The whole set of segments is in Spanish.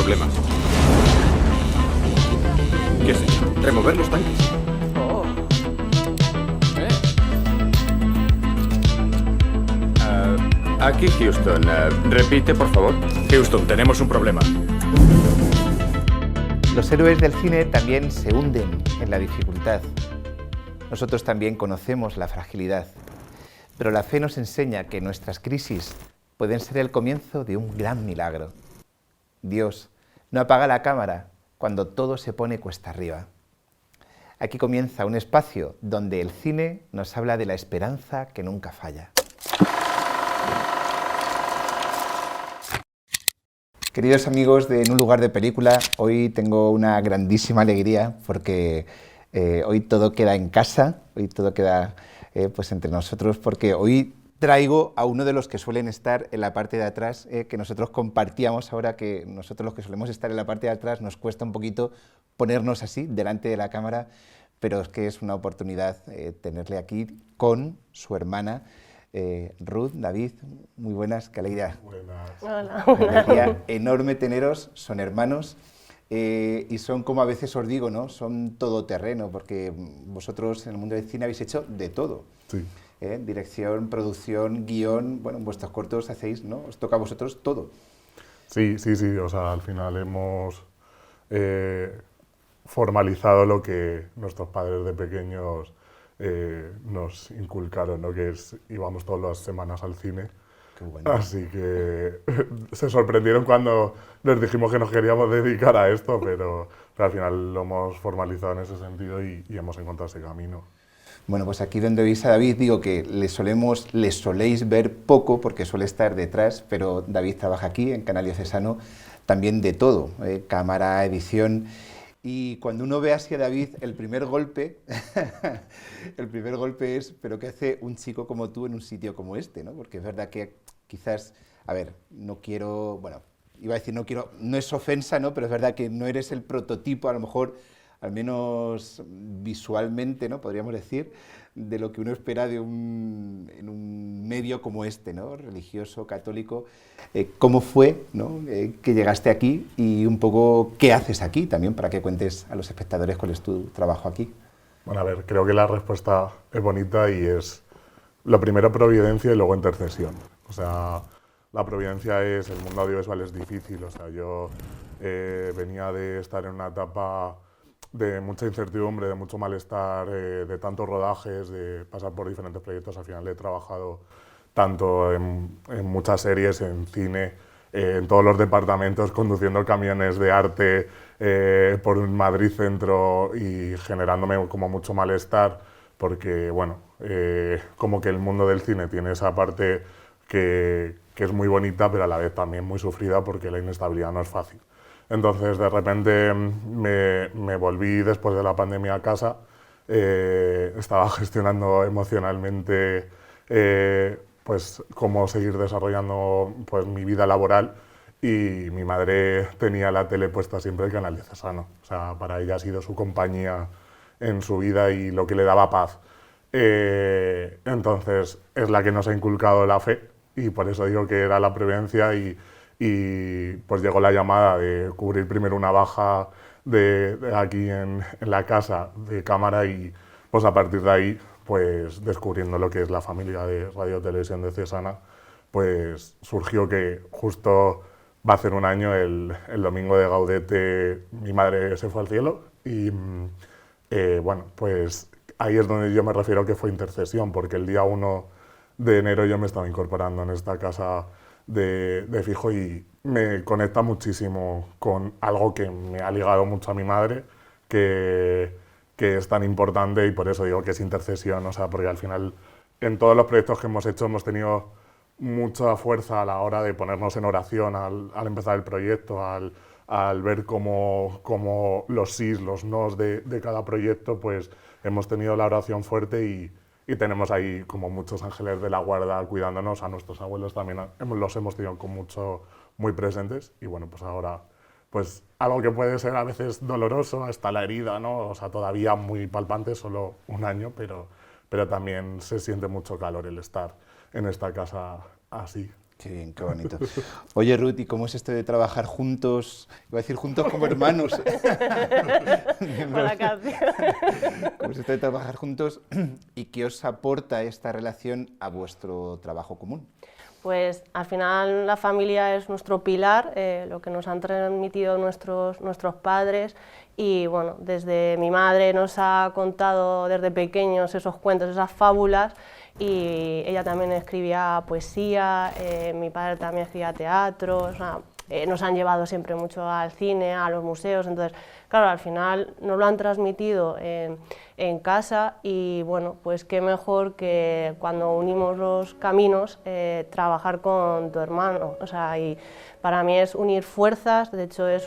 problema. ¿Qué es eso? Remover los tanques. Aquí Houston. Repite, por favor. Houston, tenemos un problema. Los héroes del cine también se hunden en la dificultad. Nosotros también conocemos la fragilidad. Pero la fe nos enseña que nuestras crisis pueden ser el comienzo de un gran milagro. Dios no apaga la cámara cuando todo se pone cuesta arriba. Aquí comienza un espacio donde el cine nos habla de la esperanza que nunca falla. Queridos amigos de En un lugar de película, hoy tengo una grandísima alegría porque hoy todo queda en casa, hoy todo queda pues entre nosotros, porque hoy traigo a uno de los que suelen estar en la parte de atrás, que nosotros compartíamos. Ahora que nosotros los que solemos estar en la parte de atrás nos cuesta un poquito ponernos así delante de la cámara, pero es que es una oportunidad tenerle aquí con su hermana, Ruth. David, muy buenas, qué alegría. Buenas. Hola. Una alegría enorme teneros, son hermanos y son, como a veces os digo, ¿no? Son todoterreno, porque vosotros en el mundo del cine habéis hecho de todo. Sí. Dirección, producción, guión, bueno, en vuestros cortos hacéis, ¿no? Os toca a vosotros todo. Sí, o sea, al final hemos formalizado lo que nuestros padres de pequeños nos inculcaron, ¿no? Que es, íbamos todas las semanas al cine. Qué bueno. Así que se sorprendieron cuando les dijimos que nos queríamos dedicar a esto, pero al final lo hemos formalizado en ese sentido y hemos encontrado ese camino. Bueno, pues aquí donde veis a David, digo que le soléis ver poco porque suele estar detrás, pero David trabaja aquí en Canal Diocesano también de todo, cámara, edición. Y cuando uno ve así a David, el primer golpe es, pero ¿qué hace un chico como tú en un sitio como este, ¿no? Porque es verdad que quizás, a ver, no quiero, bueno, iba a decir no es ofensa, ¿no? Pero es verdad que no eres el prototipo, a lo mejor, al menos visualmente, ¿no? Podríamos decir, de lo que uno espera en un medio como este, ¿no? Religioso, católico. ¿Cómo fue, ¿no? Que llegaste aquí y un poco qué haces aquí también, para que cuentes a los espectadores cuál es tu trabajo aquí? Bueno, a ver, creo que la respuesta es bonita y es lo primero providencia y luego intercesión. O sea, la providencia es, el mundo audiovisual es difícil, o sea, yo venía de estar en una etapa de mucha incertidumbre, de mucho malestar, de tantos rodajes, de pasar por diferentes proyectos. Al final he trabajado tanto en muchas series, en cine, en todos los departamentos, conduciendo camiones de arte por Madrid Centro y generándome como mucho malestar, porque bueno, como que el mundo del cine tiene esa parte que es muy bonita, pero a la vez también muy sufrida, porque la inestabilidad no es fácil. Entonces, de repente me volví después de la pandemia a casa, estaba gestionando emocionalmente pues cómo seguir desarrollando pues mi vida laboral, y mi madre tenía la tele puesta siempre el Canal Diocesano. O sea, para ella ha sido su compañía en su vida y lo que le daba paz. Entonces, es la que nos ha inculcado la fe, y por eso digo que era la providencia. Y pues llegó la llamada de cubrir primero una baja de aquí en la casa de cámara, y pues a partir de ahí, pues descubriendo lo que es la familia de Radio Televisión Diocesana, pues surgió que justo va a hacer un año, el domingo de Gaudete, mi madre se fue al cielo, y bueno, pues ahí es donde yo me refiero que fue intercesión, porque el día 1 de enero yo me estaba incorporando en esta casa de fijo, y me conecta muchísimo con algo que me ha ligado mucho a mi madre, que es tan importante, y por eso digo que es intercesión. O sea, porque al final en todos los proyectos que hemos hecho hemos tenido mucha fuerza a la hora de ponernos en oración al empezar el proyecto, al ver cómo los sís, los nos de cada proyecto, pues hemos tenido la oración fuerte, y tenemos ahí como muchos ángeles de la guarda cuidándonos. A nuestros abuelos también los hemos tenido muy presentes, y bueno, pues ahora pues algo que puede ser a veces doloroso, hasta la herida, ¿no? O sea, todavía muy palpante, solo un año, pero también se siente mucho calor el estar en esta casa así. Qué bien, qué bonito. Oye, Ruth, ¿y cómo es esto de trabajar juntos? Iba a decir juntos como hermanos. Con la canción. ¿Cómo es esto de trabajar juntos y qué os aporta esta relación a vuestro trabajo común? Pues al final la familia es nuestro pilar, lo que nos han transmitido nuestros padres, y bueno, desde mi madre nos ha contado desde pequeños esos cuentos, esas fábulas, y ella también escribía poesía, mi padre también escribía teatro, o sea, nos han llevado siempre mucho al cine, a los museos, entonces, claro, al final nos lo han transmitido en casa, y bueno, pues qué mejor que cuando unimos los caminos, trabajar con tu hermano, o sea, y para mí es unir fuerzas, de hecho es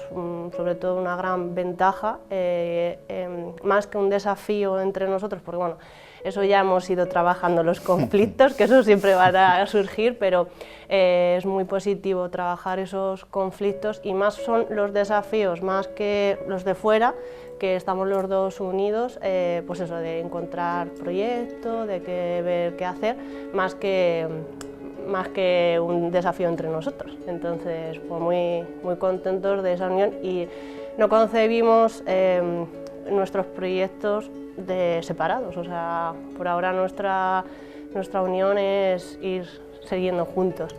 sobre todo una gran ventaja, más que un desafío entre nosotros, porque bueno, eso ya hemos ido trabajando los conflictos, que eso siempre van a surgir, pero es muy positivo trabajar esos conflictos, y más son los desafíos, más que los de fuera, que estamos los dos unidos, pues eso, de encontrar proyectos, de ver qué hacer, más que un desafío entre nosotros. Entonces, pues muy contentos de esa unión, y no concebimos nuestros proyectos separados, o sea, por ahora nuestra unión es ir siguiendo juntos.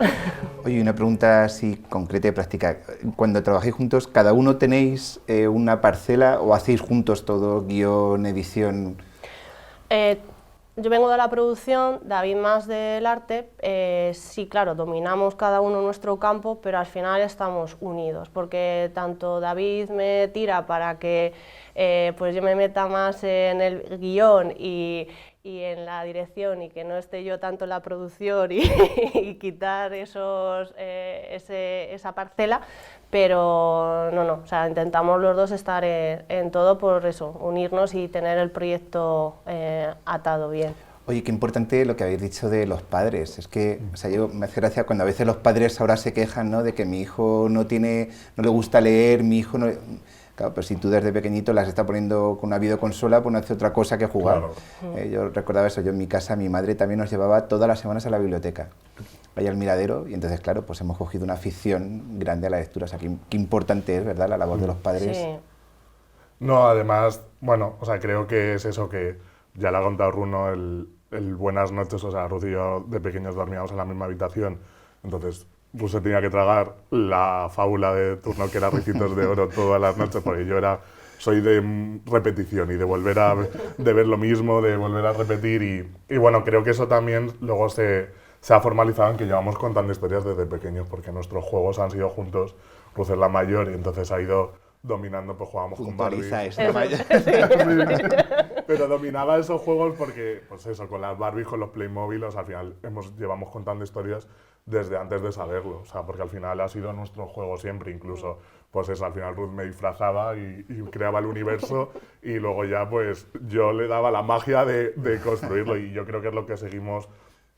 Oye, una pregunta así concreta y práctica. Cuando trabajáis juntos, ¿cada uno tenéis una parcela o hacéis juntos todo, guión, edición? Yo vengo de la producción, David más del arte. Sí, claro, dominamos cada uno nuestro campo, pero al final estamos unidos, porque tanto David me tira para que pues yo me meta más en el guión y en la dirección, y que no esté yo tanto en la producción y quitar esa parcela, pero no, o sea, intentamos los dos estar en todo, por eso, unirnos y tener el proyecto atado bien. Oye, qué importante lo que habéis dicho de los padres. Es que, o sea, me hace gracia cuando a veces los padres ahora se quejan, ¿no?, de que mi hijo no le gusta leer, mi hijo no... Claro, pero si tú desde pequeñito las estás poniendo con una videoconsola, pues no hace otra cosa que jugar. Claro. Yo recordaba eso, yo en mi casa, mi madre también nos llevaba todas las semanas a la biblioteca, ahí al miradero, y entonces, claro, pues hemos cogido una afición grande a la lectura. O sea, qué importante es, ¿verdad?, la labor de los padres. Sí. No, además, bueno, o sea, creo que es eso que ya le ha contado Runo, el buenas noches, o sea, Ruth y yo de pequeños dormíamos en la misma habitación, entonces Ruth se tenía que tragar la fábula de turno que era Ricitos de Oro todas las noches, porque yo soy de repetición y de de ver lo mismo, de volver a repetir, y bueno, creo que eso también luego se ha formalizado en que llevamos contando historias desde pequeños, porque nuestros juegos han sido juntos. Ruth es la mayor y entonces ha ido dominando, pues jugábamos con Barbie. Pero dominaba esos juegos porque, pues eso, con las Barbies, con los Playmobil, al final llevamos contando historias desde antes de saberlo, o sea, porque al final ha sido nuestro juego siempre, incluso, pues eso, al final Ruth me disfrazaba y creaba el universo, y luego ya, pues, yo le daba la magia de construirlo, y yo creo que es lo que seguimos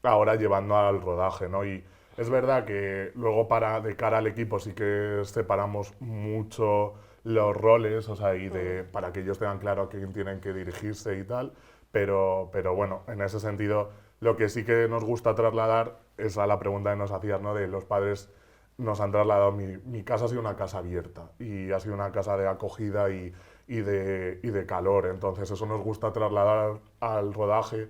ahora llevando al rodaje, ¿no? Y es verdad que luego de cara al equipo sí que separamos mucho los roles, o sea, para que ellos tengan claro a quién tienen que dirigirse y tal, pero bueno, en ese sentido, lo que sí que nos gusta trasladar es a la pregunta que nos hacías, ¿no?, de los padres nos han trasladado, mi casa ha sido una casa abierta, y ha sido una casa de acogida y de calor, entonces eso nos gusta trasladar al rodaje,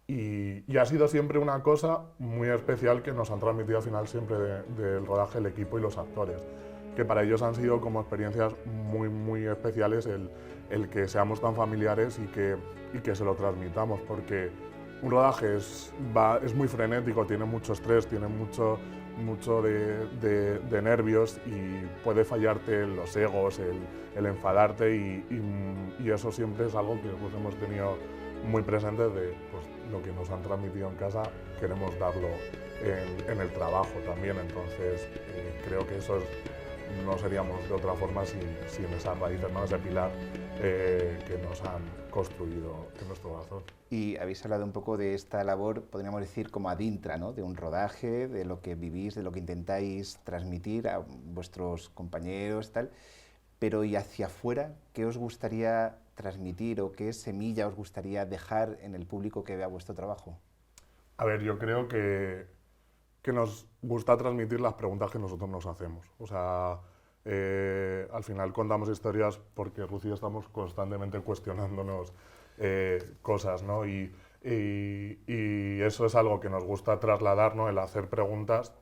y ha sido siempre una cosa muy especial que nos han transmitido al final siempre del rodaje el equipo y los actores, que para ellos han sido como experiencias muy, muy especiales el que seamos tan familiares y que se lo transmitamos, porque un rodaje es muy frenético, tiene mucho estrés, tiene mucho de nervios, y puede fallarte los egos, el enfadarte, y eso siempre es algo que pues, hemos tenido muy presente de pues, lo que nos han transmitido en casa, queremos darlo en el trabajo también, entonces creo que eso no seríamos de otra forma sin esas raíces, ¿no?, ese pilar que nos han construido en nuestro corazón. Y habéis hablado un poco de esta labor, podríamos decir, como adintra, ¿no?, de un rodaje, de lo que vivís, de lo que intentáis transmitir a vuestros compañeros, tal. Pero ¿y hacia afuera qué os gustaría transmitir o qué semilla os gustaría dejar en el público que vea vuestro trabajo? A ver, yo creo que que nos gusta transmitir las preguntas que nosotros nos hacemos. O sea, al final contamos historias porque Ruth y yo estamos constantemente cuestionándonos cosas, ¿no? Y eso es algo que nos gusta trasladar, ¿no? El hacer preguntas,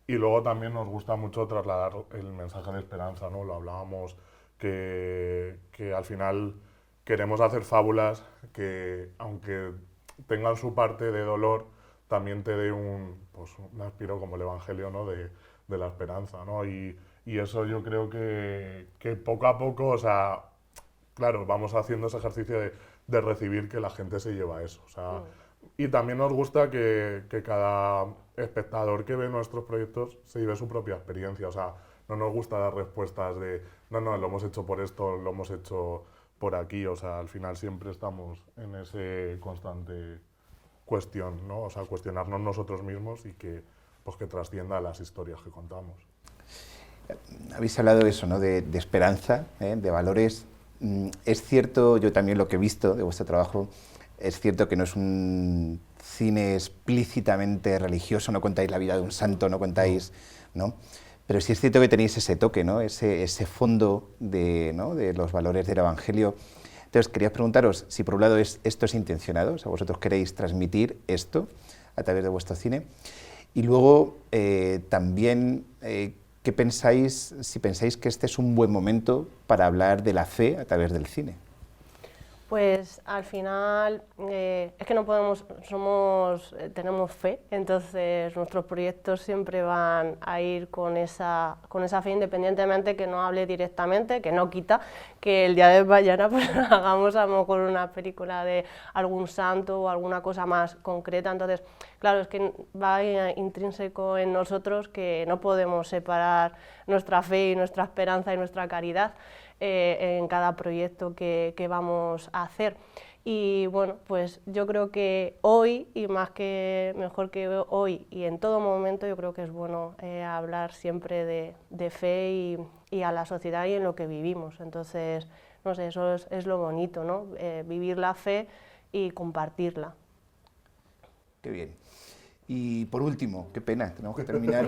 y luego también nos gusta mucho trasladar el mensaje de esperanza, ¿no? Lo hablábamos, que al final queremos hacer fábulas que, aunque tengan su parte de dolor, también te dé un aspiro como el Evangelio, ¿no? de la esperanza, ¿no? Y eso yo creo que poco a poco, o sea, claro, vamos haciendo ese ejercicio de recibir que la gente se lleva eso. O sea, y también nos gusta que cada espectador que ve nuestros proyectos se lleve su propia experiencia. O sea, no nos gusta dar respuestas de no, lo hemos hecho por esto, lo hemos hecho por aquí. O sea, al final siempre estamos en ese constante cuestión, ¿no? O sea, cuestionarnos nosotros mismos y que trascienda las historias que contamos. Habéis hablado de eso, ¿no? De esperanza, de valores. Es cierto, yo también lo que he visto de vuestro trabajo, es cierto que no es un cine explícitamente religioso, no contáis la vida de un santo, no contáis, ¿no? Pero sí es cierto que tenéis ese toque, ¿no? Ese fondo de los valores del Evangelio. Entonces, quería preguntaros si por un lado esto es intencionado, o sea, vosotros queréis transmitir esto a través de vuestro cine, y luego también, ¿qué pensáis, si pensáis que este es un buen momento para hablar de la fe a través del cine? Pues al final es que no podemos, tenemos fe, entonces nuestros proyectos siempre van a ir con esa fe, independientemente que no hable directamente, que no quita que el día de mañana pues, hagamos a lo mejor una película de algún santo o alguna cosa más concreta. Entonces, claro, es que va intrínseco en nosotros que no podemos separar nuestra fe y nuestra esperanza y nuestra caridad en cada proyecto que vamos a hacer. Y bueno, pues yo creo que hoy, y mejor que hoy y en todo momento, yo creo que es bueno hablar siempre de fe y a la sociedad y en lo que vivimos. Entonces, no sé, eso es lo bonito, ¿no? Vivir la fe y compartirla. Qué bien. Y por último, qué pena, tenemos que terminar.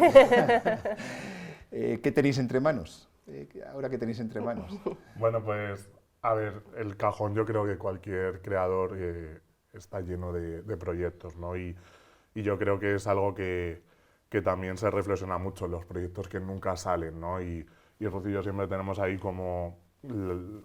¿Qué tenéis entre manos? Ahora que tenéis entre manos. Bueno, pues, a ver, el cajón, yo creo que cualquier creador está lleno de proyectos, ¿no? Y yo creo que es algo que también se reflexiona mucho en los proyectos que nunca salen, ¿no? Y Ruth y yo siempre tenemos ahí como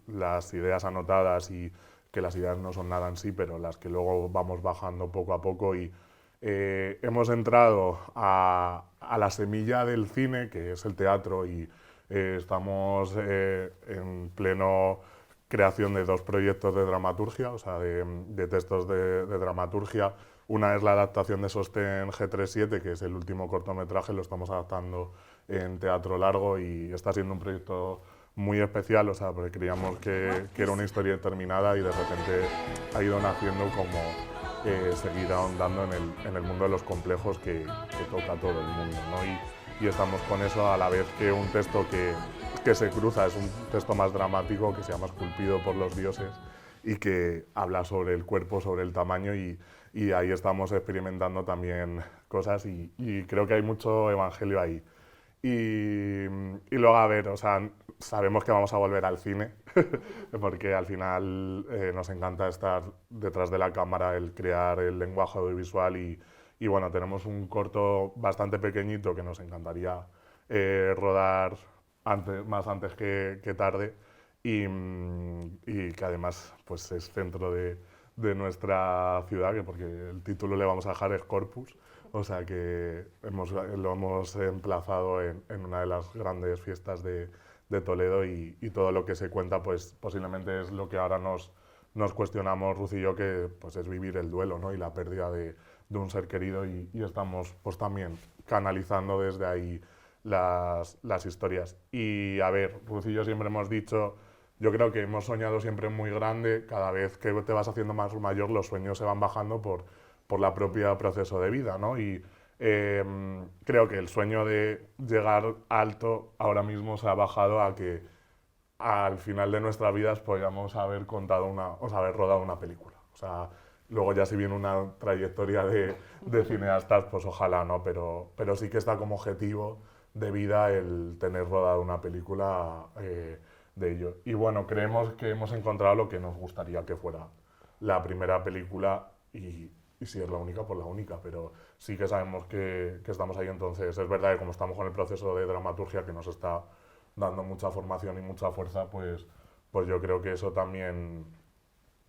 las ideas anotadas, y que las ideas no son nada en sí, pero las que luego vamos bajando poco a poco, y hemos entrado a la semilla del cine, que es el teatro, y estamos en pleno creación de 2 proyectos de dramaturgia, o sea, de textos de dramaturgia. Una es la adaptación de Sostén G37, que es el último cortometraje, lo estamos adaptando en teatro largo, y está siendo un proyecto muy especial, o sea, porque creíamos que era una historia determinada, y de repente ha ido naciendo como seguir ahondando en el mundo de los complejos que toca a todo el mundo, ¿no? Y estamos con eso, a la vez que un texto que se cruza, es un texto más dramático que se llama Esculpido por los dioses, y que habla sobre el cuerpo, sobre el tamaño, y ahí estamos experimentando también cosas, y creo que hay mucho evangelio ahí. Y luego, a ver, o sea, sabemos que vamos a volver al cine, porque al final nos encanta estar detrás de la cámara, el crear el lenguaje audiovisual, y bueno, tenemos un corto bastante pequeñito que nos encantaría rodar más antes que tarde, y que además pues es centro de nuestra ciudad, porque el título le vamos a dejar es Corpus, o sea que lo hemos emplazado en una de las grandes fiestas de Toledo, y todo lo que se cuenta pues posiblemente es lo que ahora nos cuestionamos Ruth y yo, que pues es vivir el duelo, ¿no? Y la pérdida de un ser querido, y estamos pues también canalizando desde ahí las historias. Y a ver, Ruth y yo siempre hemos dicho, yo creo que hemos soñado siempre muy grande. Cada vez que te vas haciendo más mayor, los sueños se van bajando por la propia proceso de vida, ¿no? Y creo que el sueño de llegar alto ahora mismo se ha bajado a que al final de nuestras vidas podamos haber rodado una película. O sea, Luego ya si viene una trayectoria de cineastas, pues ojalá, ¿no? Pero sí que está como objetivo de vida el tener rodado una película de ello. Y bueno, creemos que hemos encontrado lo que nos gustaría que fuera la primera película y si es la única, pues la única, pero sí que sabemos que estamos ahí. Entonces es verdad que como estamos con el proceso de dramaturgia que nos está dando mucha formación y mucha fuerza, pues yo creo que eso también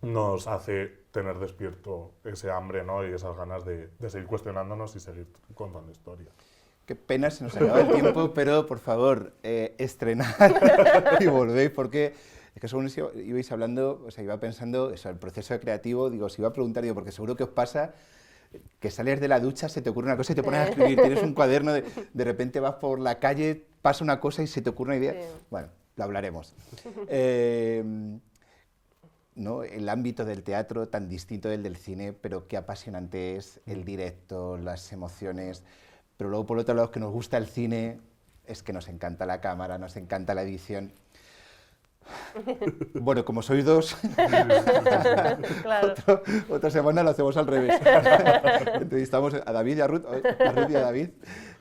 nos hace tener despierto ese hambre, ¿no? Y esas ganas de seguir cuestionándonos y seguir contando historias. Qué pena, se nos acaba el tiempo, pero por favor, estrenad y volvéis, porque es que según ibais hablando, o sea, iba pensando, eso, el proceso creativo, digo, si iba a preguntar, digo, porque seguro que os pasa que sales de la ducha, se te ocurre una cosa y te pones a escribir, tienes un cuaderno, de repente vas por la calle, pasa una cosa y se te ocurre una idea. Sí. Bueno, lo hablaremos. ¿No? El ámbito del teatro tan distinto del cine, pero qué apasionante es el directo, las emociones. Pero luego, por otro lado, que nos gusta el cine, es que nos encanta la cámara, nos encanta la edición. Bueno, como sois dos, claro. otra semana lo hacemos al revés. Entrevistamos a David y a Ruth y a David,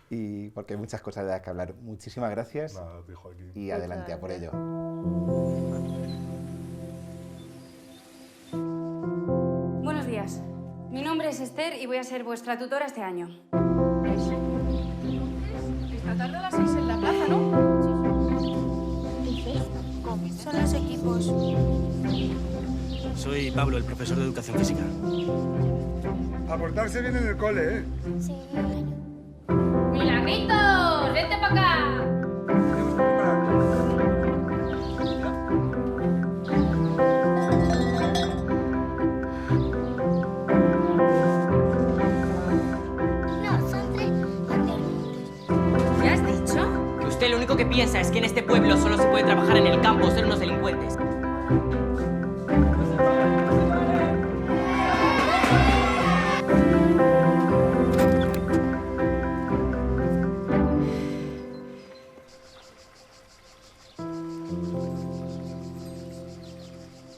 y porque hay muchas cosas de las que hablar. Muchísimas gracias. Nada, dijo aquí. Y adelante a por ello. Buenos días. Mi nombre es Esther y voy a ser vuestra tutora este año. Esta tarde a las 6 en la plaza, ¿no? Son los equipos. Soy Pablo, el profesor de educación física. A portarse bien en el cole, ¿eh? Sí. ¡Milagritos! ¡Vente para acá! No, son 3 juntos. ¿Qué has dicho? Que usted lo único que piensa es que en este pueblo solo se puede trabajar en el campo o ser unos delincuentes.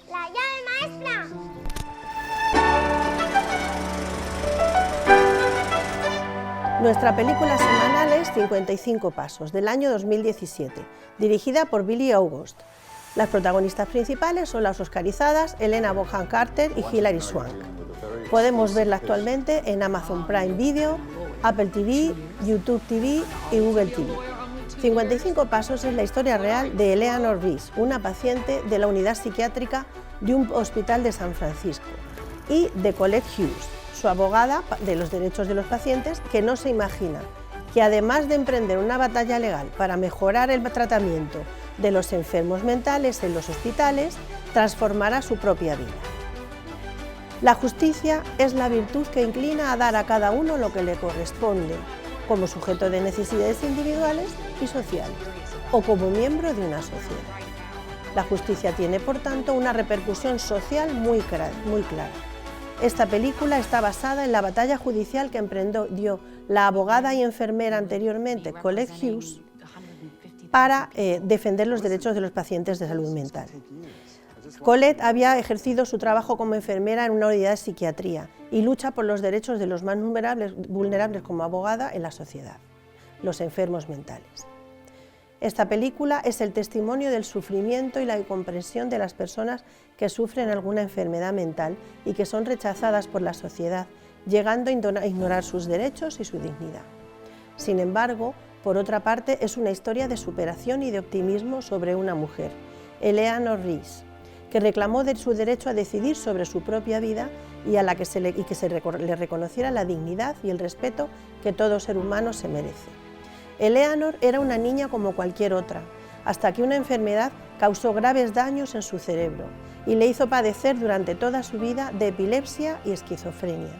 ¡La llave maestra! Nuestra película semanal es 55 Pasos, del año 2017, dirigida por Billy August. Las protagonistas principales son las oscarizadas Helena Bonham Carter y Hilary Swank. Podemos verla actualmente en Amazon Prime Video, Apple TV, YouTube TV y Google TV. 55 Pasos es la historia real de Eleanor Reese, una paciente de la unidad psiquiátrica de un hospital de San Francisco, y de Colette Hughes, su abogada de los derechos de los pacientes, que no se imagina que además de emprender una batalla legal para mejorar el tratamiento de los enfermos mentales en los hospitales, transformará su propia vida. La justicia es la virtud que inclina a dar a cada uno lo que le corresponde, como sujeto de necesidades individuales y sociales, o como miembro de una sociedad. La justicia tiene, por tanto, una repercusión social muy clara. Esta película está basada en la batalla judicial que emprendió la abogada y enfermera anteriormente, Colette Hughes, para defender los derechos de los pacientes de salud mental. Colette había ejercido su trabajo como enfermera en una unidad de psiquiatría y lucha por los derechos de los más vulnerables como abogada en la sociedad, los enfermos mentales. Esta película es el testimonio del sufrimiento y la incomprensión de las personas que sufren alguna enfermedad mental y que son rechazadas por la sociedad, llegando a ignorar sus derechos y su dignidad. Sin embargo, por otra parte, es una historia de superación y de optimismo sobre una mujer, Eleanor Reese, que reclamó su derecho a decidir sobre su propia vida y a la que le reconociera la dignidad y el respeto que todo ser humano se merece. Eleanor era una niña como cualquier otra, hasta que una enfermedad causó graves daños en su cerebro y le hizo padecer durante toda su vida de epilepsia y esquizofrenia.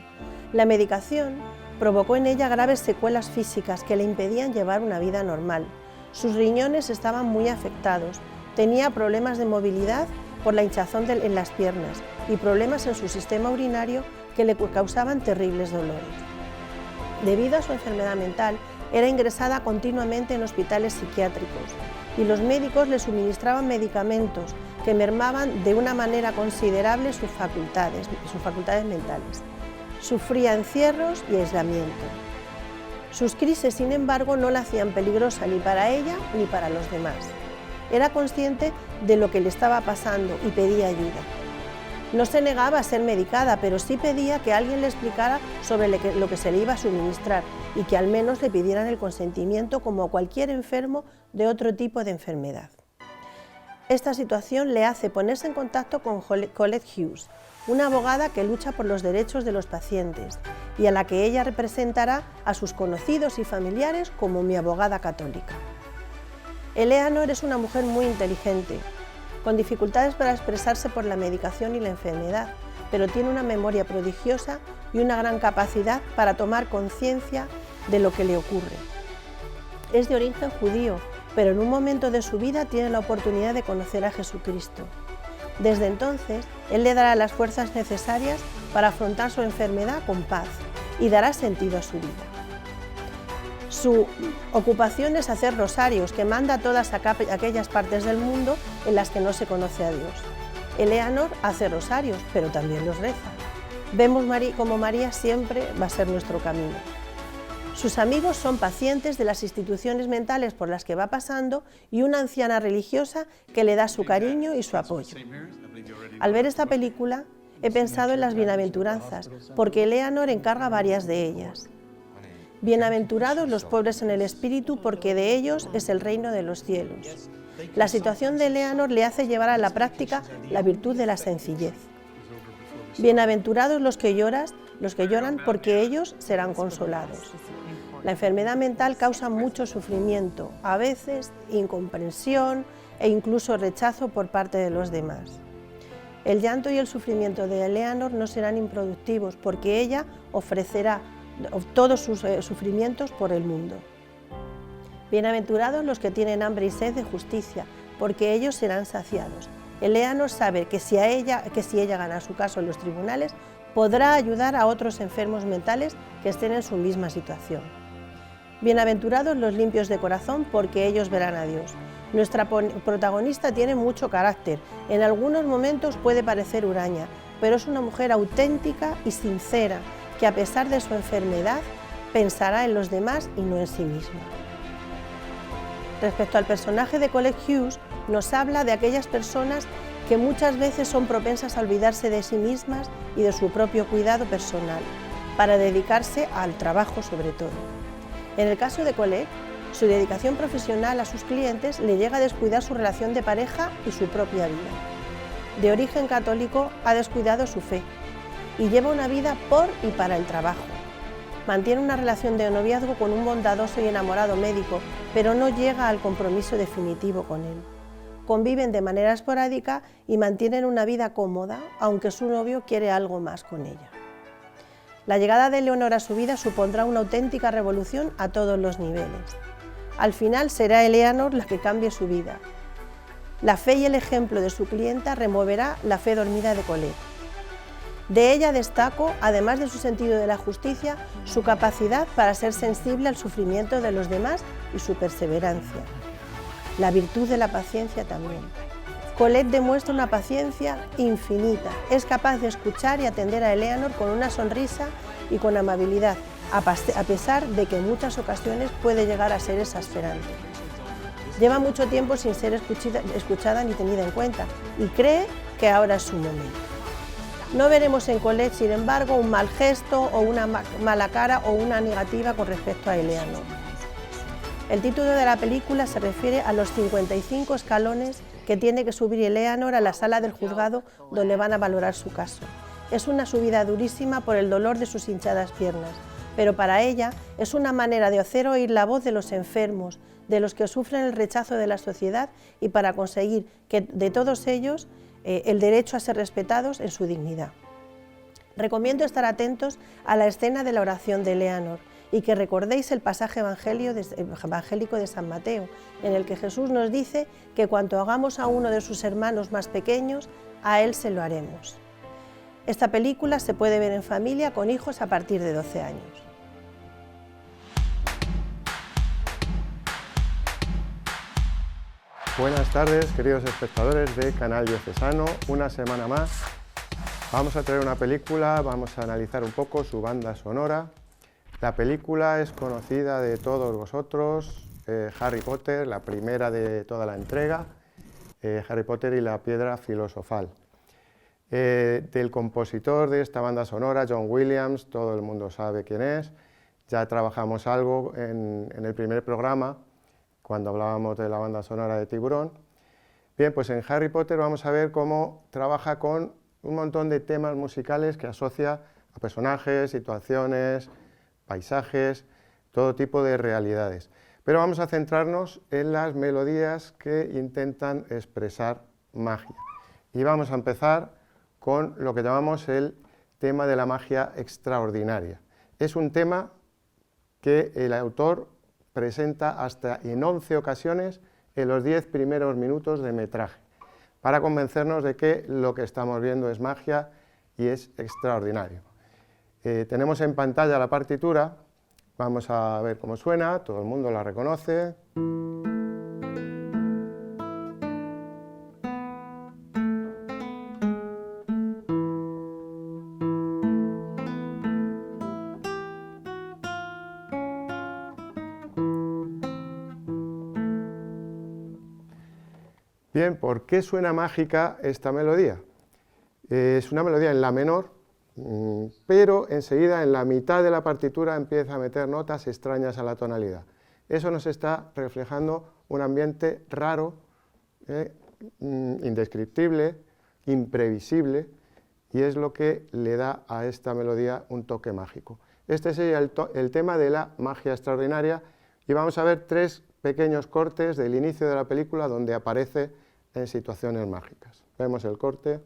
La medicación provocó en ella graves secuelas físicas que le impedían llevar una vida normal. Sus riñones estaban muy afectados, tenía problemas de movilidad por la hinchazón en las piernas y problemas en su sistema urinario que le causaban terribles dolores. Debido a su enfermedad mental, era ingresada continuamente en hospitales psiquiátricos y los médicos le suministraban medicamentos que mermaban de una manera considerable sus facultades mentales. Sufría encierros y aislamiento. Sus crisis, sin embargo, no la hacían peligrosa ni para ella ni para los demás. Era consciente de lo que le estaba pasando y pedía ayuda. No se negaba a ser medicada, pero sí pedía que alguien le explicara sobre lo que se le iba a suministrar y que al menos le pidieran el consentimiento como a cualquier enfermo de otro tipo de enfermedad. Esta situación le hace ponerse en contacto con Colette Hughes, una abogada que lucha por los derechos de los pacientes y a la que ella representará a sus conocidos y familiares como mi abogada católica. Eleanor es una mujer muy inteligente, con dificultades para expresarse por la medicación y la enfermedad, pero tiene una memoria prodigiosa y una gran capacidad para tomar conciencia de lo que le ocurre. Es de origen judío, pero en un momento de su vida tiene la oportunidad de conocer a Jesucristo. Desde entonces, Él le dará las fuerzas necesarias para afrontar su enfermedad con paz y dará sentido a su vida. Su ocupación es hacer rosarios, que manda a todas aquellas partes del mundo en las que no se conoce a Dios. Eleanor hace rosarios, pero también los reza. Vemos como María siempre va a ser nuestro camino. Sus amigos son pacientes de las instituciones mentales por las que va pasando y una anciana religiosa que le da su cariño y su apoyo. Al ver esta película, he pensado en las bienaventuranzas, porque Eleanor encarga varias de ellas. Bienaventurados los pobres en el espíritu, porque de ellos es el reino de los cielos. La situación de Eleanor le hace llevar a la práctica la virtud de la sencillez. Bienaventurados los que lloran, porque ellos serán consolados. La enfermedad mental causa mucho sufrimiento, a veces incomprensión e incluso rechazo por parte de los demás. El llanto y el sufrimiento de Eleanor no serán improductivos, porque ella ofrecerá todos sus sufrimientos por el mundo. Bienaventurados los que tienen hambre y sed de justicia, porque ellos serán saciados. Eleanor sabe que si ella gana su caso en los tribunales, podrá ayudar a otros enfermos mentales que estén en su misma situación. Bienaventurados los limpios de corazón, porque ellos verán a Dios. Nuestra protagonista tiene mucho carácter, en algunos momentos puede parecer huraña, pero es una mujer auténtica y sincera, que a pesar de su enfermedad, pensará en los demás y no en sí misma. Respecto al personaje de Colette Hughes, nos habla de aquellas personas que muchas veces son propensas a olvidarse de sí mismas y de su propio cuidado personal, para dedicarse al trabajo sobre todo. En el caso de Colette, su dedicación profesional a sus clientes le llega a descuidar su relación de pareja y su propia vida. De origen católico, ha descuidado su fe y lleva una vida por y para el trabajo. Mantiene una relación de noviazgo con un bondadoso y enamorado médico, pero no llega al compromiso definitivo con él. Conviven de manera esporádica y mantienen una vida cómoda, aunque su novio quiere algo más con ella. La llegada de Eleanor a su vida supondrá una auténtica revolución a todos los niveles. Al final será Eleanor la que cambie su vida. La fe y el ejemplo de su clienta removerá la fe dormida de Colette. De ella destaco, además de su sentido de la justicia, su capacidad para ser sensible al sufrimiento de los demás y su perseverancia. La virtud de la paciencia también. Colette demuestra una paciencia infinita, es capaz de escuchar y atender a Eleanor con una sonrisa y con amabilidad, a pesar de que en muchas ocasiones puede llegar a ser exasperante. Lleva mucho tiempo sin ser escuchada ni tenida en cuenta y cree que ahora es su momento. No veremos en Colette, sin embargo, un mal gesto o una mala cara o una negativa con respecto a Eleanor. El título de la película se refiere a los 55 escalones que tiene que subir Eleanor a la sala del juzgado donde van a valorar su caso. Es una subida durísima por el dolor de sus hinchadas piernas, pero para ella es una manera de hacer oír la voz de los enfermos, de los que sufren el rechazo de la sociedad y para conseguir que de todos ellos el derecho a ser respetados en su dignidad. Recomiendo estar atentos a la escena de la oración de Eleanor y que recordéis el pasaje evangélico de San Mateo, en el que Jesús nos dice que cuanto hagamos a uno de sus hermanos más pequeños, a él se lo haremos. Esta película se puede ver en familia con hijos a partir de 12 años. Buenas tardes, queridos espectadores de Canal Diocesano. Una semana más vamos a traer una película, vamos a analizar un poco su banda sonora. La película es conocida de todos vosotros, Harry Potter, la primera de toda la entrega, Harry Potter y la piedra filosofal. Del compositor de esta banda sonora, John Williams, todo el mundo sabe quién es. Ya trabajamos algo en el primer programa, cuando hablábamos de la banda sonora de Tiburón. Bien, pues en Harry Potter vamos a ver cómo trabaja con un montón de temas musicales que asocia a personajes, situaciones, paisajes, todo tipo de realidades. Pero vamos a centrarnos en las melodías que intentan expresar magia. Y vamos a empezar con lo que llamamos el tema de la magia extraordinaria. Es un tema que el autor presenta hasta en 11 ocasiones en los 10 primeros minutos de metraje, para convencernos de que lo que estamos viendo es magia y es extraordinario. Tenemos en pantalla la partitura, vamos a ver cómo suena, todo el mundo la reconoce. Bien, ¿por qué suena mágica esta melodía? Es una melodía en la menor, pero enseguida en la mitad de la partitura empieza a meter notas extrañas a la tonalidad. Eso nos está reflejando un ambiente raro, indescriptible, imprevisible, y es lo que le da a esta melodía un toque mágico. Este sería el tema de la magia extraordinaria, y vamos a ver 3 pequeños cortes del inicio de la película donde aparece en situaciones mágicas. Vemos el corte.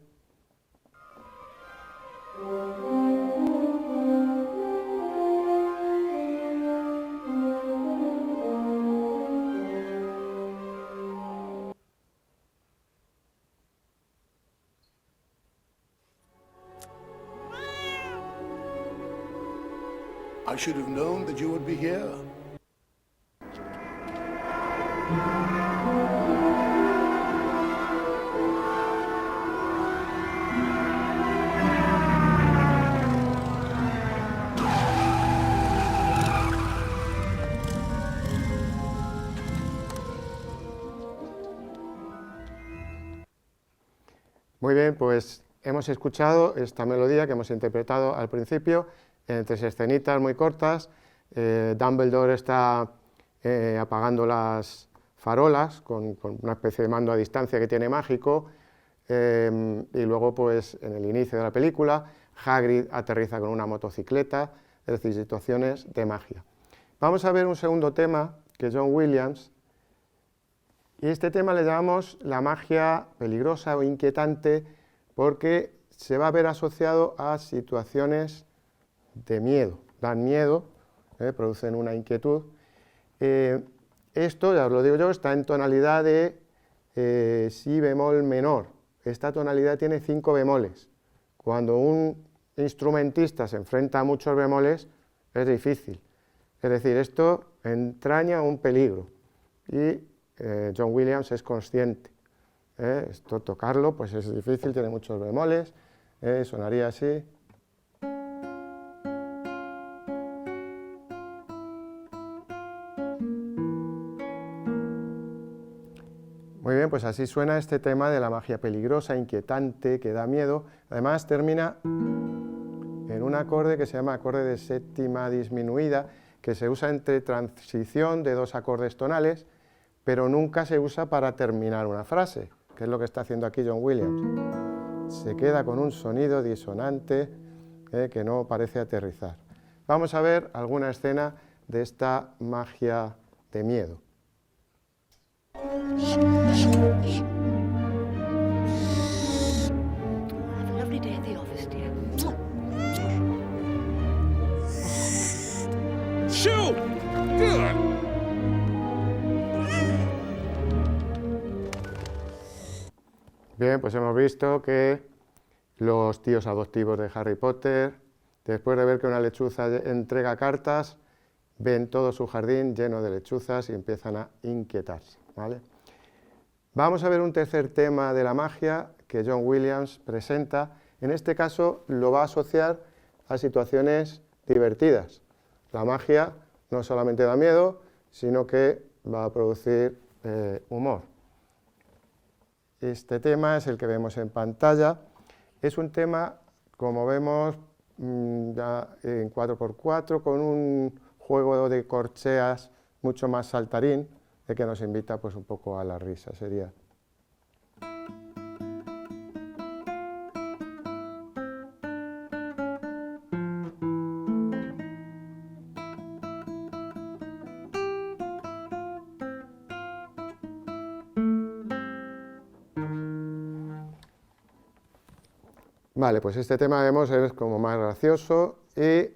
I should have known that you would be here. Muy bien, pues hemos escuchado esta melodía que hemos interpretado al principio en 3 escenitas muy cortas. Dumbledore está apagando las farolas con una especie de mando a distancia que tiene mágico, y luego pues en el inicio de la película Hagrid aterriza con una motocicleta, es decir, situaciones de magia. Vamos a ver un segundo tema que es John Williams, y este tema le llamamos la magia peligrosa o inquietante porque se va a ver asociado a situaciones de miedo, dan miedo, producen una inquietud. Esto, ya os lo digo yo, está en tonalidad de si bemol menor. Esta tonalidad tiene 5 bemoles. Cuando un instrumentista se enfrenta a muchos bemoles es difícil. Es decir, esto entraña un peligro y John Williams es consciente. Esto tocarlo pues es difícil, tiene muchos bemoles, sonaría así. Muy bien, pues así suena este tema de la magia peligrosa, inquietante, que da miedo. Además termina en un acorde que se llama acorde de séptima disminuida, que se usa entre transición de 2 acordes tonales, pero nunca se usa para terminar una frase, que es lo que está haciendo aquí John Williams. Se queda con un sonido disonante que no parece aterrizar. Vamos a ver alguna escena de esta magia de miedo. Bien, pues hemos visto que los tíos adoptivos de Harry Potter, después de ver que una lechuza entrega cartas, ven todo su jardín lleno de lechuzas y empiezan a inquietarse, ¿vale? Vamos a ver un tercer tema de la magia que John Williams presenta. En este caso lo va a asociar a situaciones divertidas. La magia no solamente da miedo, sino que va a producir humor. Este tema es el que vemos en pantalla. Es un tema, como vemos, ya en 4x4, con un juego de corcheas mucho más saltarín, de que nos invita pues un poco a la risa, sería. Vale, pues este tema vemos es como más gracioso y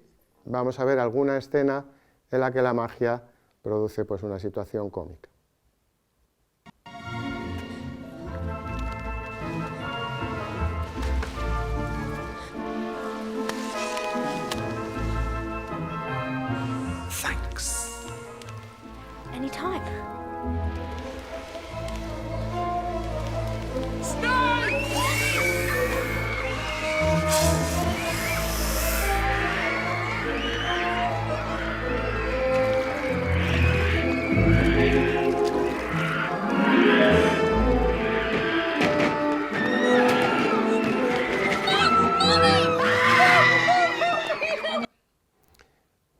vamos a ver alguna escena en la que la magia produce pues una situación cómica. Thanks. Anytime.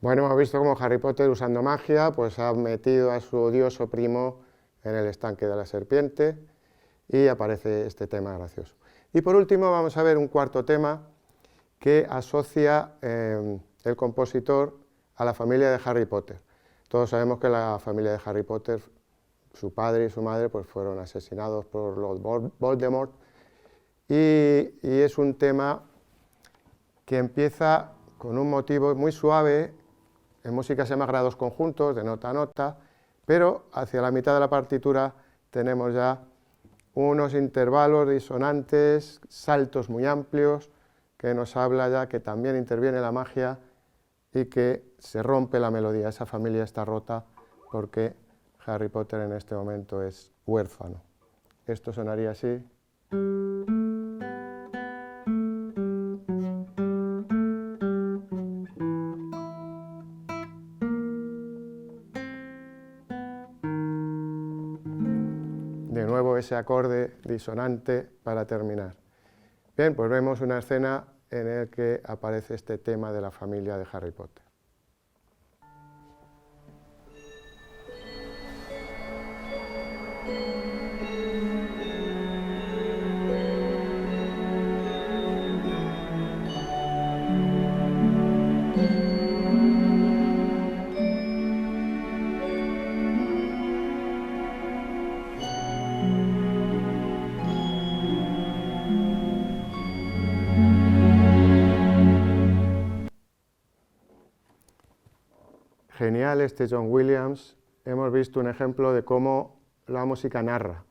Bueno, hemos visto cómo Harry Potter, usando magia, pues ha metido a su odioso primo en el estanque de la serpiente y aparece este tema gracioso. Y por último vamos a ver un cuarto tema que asocia el compositor a la familia de Harry Potter. Todos sabemos que la familia de Harry Potter, su padre y su madre, pues fueron asesinados por Lord Voldemort y es un tema que empieza con un motivo muy suave. En música se llama grados conjuntos, de nota a nota, pero hacia la mitad de la partitura tenemos ya unos intervalos disonantes, saltos muy amplios, que nos habla ya que también interviene la magia y que se rompe la melodía. Esa familia está rota porque Harry Potter en este momento es huérfano. Esto sonaría así. De nuevo ese acorde disonante para terminar. Bien, pues vemos una escena en la que aparece este tema de la familia de Harry Potter. Genial este John Williams. Hemos visto un ejemplo de cómo la música narra.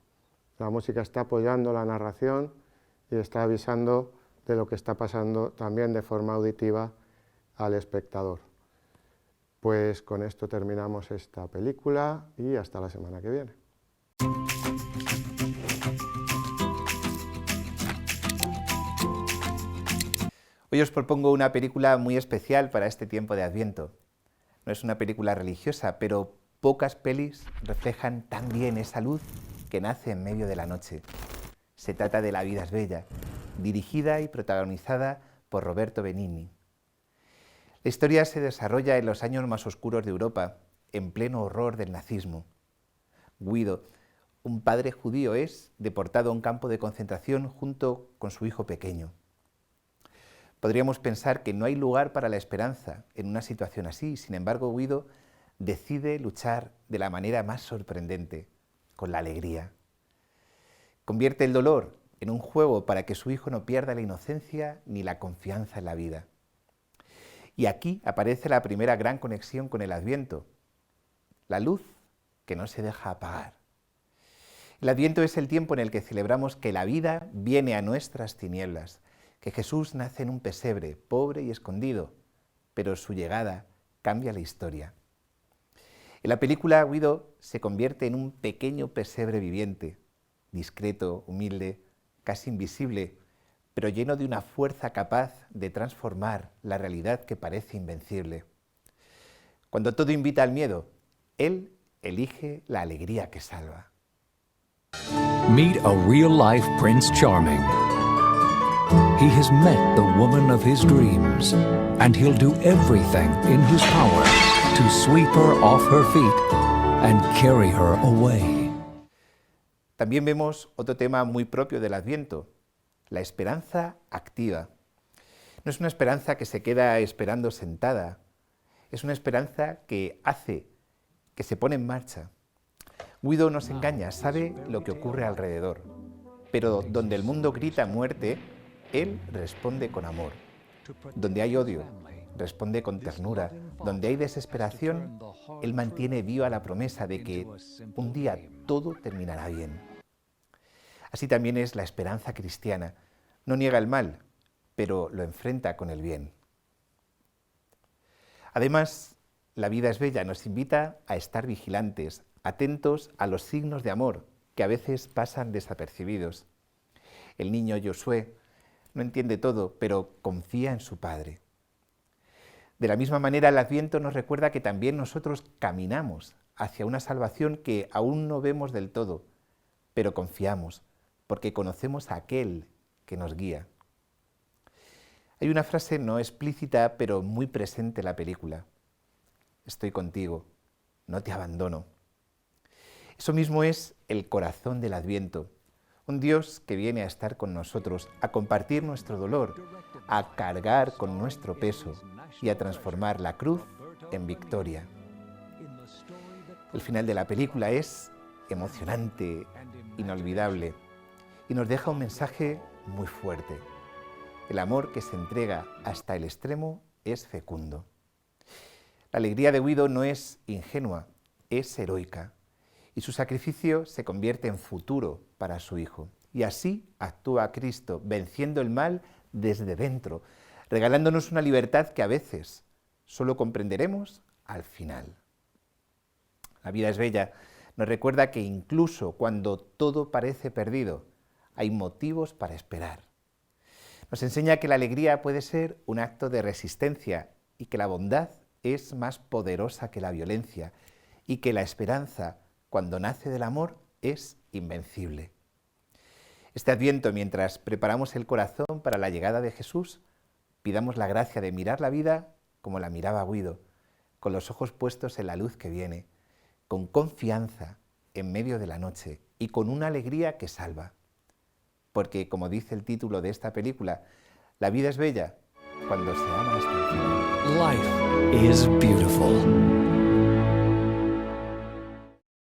La música está apoyando la narración y está avisando de lo que está pasando también de forma auditiva al espectador. Pues con esto terminamos esta película y hasta la semana que viene. Hoy os propongo una película muy especial para este tiempo de Adviento. No es una película religiosa, pero pocas pelis reflejan tan bien esa luz que nace en medio de la noche. Se trata de La vida es bella, dirigida y protagonizada por Roberto Benigni. La historia se desarrolla en los años más oscuros de Europa, en pleno horror del nazismo. Guido, un padre judío, es deportado a un campo de concentración junto con su hijo pequeño. Podríamos pensar que no hay lugar para la esperanza en una situación así. Sin embargo, Guido decide luchar de la manera más sorprendente, con la alegría. Convierte el dolor en un juego para que su hijo no pierda la inocencia ni la confianza en la vida. Y aquí aparece la primera gran conexión con el Adviento, la luz que no se deja apagar. El Adviento es el tiempo en el que celebramos que la vida viene a nuestras tinieblas, que Jesús nace en un pesebre, pobre y escondido, pero su llegada cambia la historia. En la película, Guido se convierte en un pequeño pesebre viviente, discreto, humilde, casi invisible, pero lleno de una fuerza capaz de transformar la realidad que parece invencible. Cuando todo invita al miedo, él elige la alegría que salva. Meet a real-life Prince Charming. He has met the woman of his dreams, and he'll do everything in his power to sweep her off her feet and carry her away. También vemos otro tema muy propio del Adviento, la esperanza activa. No es una esperanza que se queda esperando sentada, es una esperanza que hace, que se pone en marcha. Guido nos engaña, sabe lo que ocurre alrededor, pero donde el mundo grita muerte, él responde con amor. Donde hay odio, responde con ternura. Donde hay desesperación, él mantiene viva la promesa de que un día todo terminará bien. Así también es la esperanza cristiana. No niega el mal, pero lo enfrenta con el bien. Además, La vida es bella nos invita a estar vigilantes, atentos a los signos de amor que a veces pasan desapercibidos. El niño Josué no entiende todo, pero confía en su padre. De la misma manera, el Adviento nos recuerda que también nosotros caminamos hacia una salvación que aún no vemos del todo, pero confiamos, porque conocemos a aquel que nos guía. Hay una frase no explícita, pero muy presente en la película. Estoy contigo, no te abandono. Eso mismo es el corazón del Adviento, un Dios que viene a estar con nosotros, a compartir nuestro dolor, a cargar con nuestro peso y a transformar la cruz en victoria. El final de la película es emocionante, inolvidable, y nos deja un mensaje muy fuerte. El amor que se entrega hasta el extremo es fecundo. La alegría de Guido no es ingenua, es heroica, y su sacrificio se convierte en futuro para su hijo. Y así actúa Cristo, venciendo el mal desde dentro, regalándonos una libertad que a veces solo comprenderemos al final. La vida es bella nos recuerda que incluso cuando todo parece perdido, hay motivos para esperar. Nos enseña que la alegría puede ser un acto de resistencia y que la bondad es más poderosa que la violencia y que la esperanza, cuando nace del amor, es invencible. Este Adviento, mientras preparamos el corazón para la llegada de Jesús, pidamos la gracia de mirar la vida como la miraba Guido, con los ojos puestos en la luz que viene, con confianza en medio de la noche y con una alegría que salva. Porque, como dice el título de esta película, la vida es bella cuando se ama hasta el final. Life is beautiful.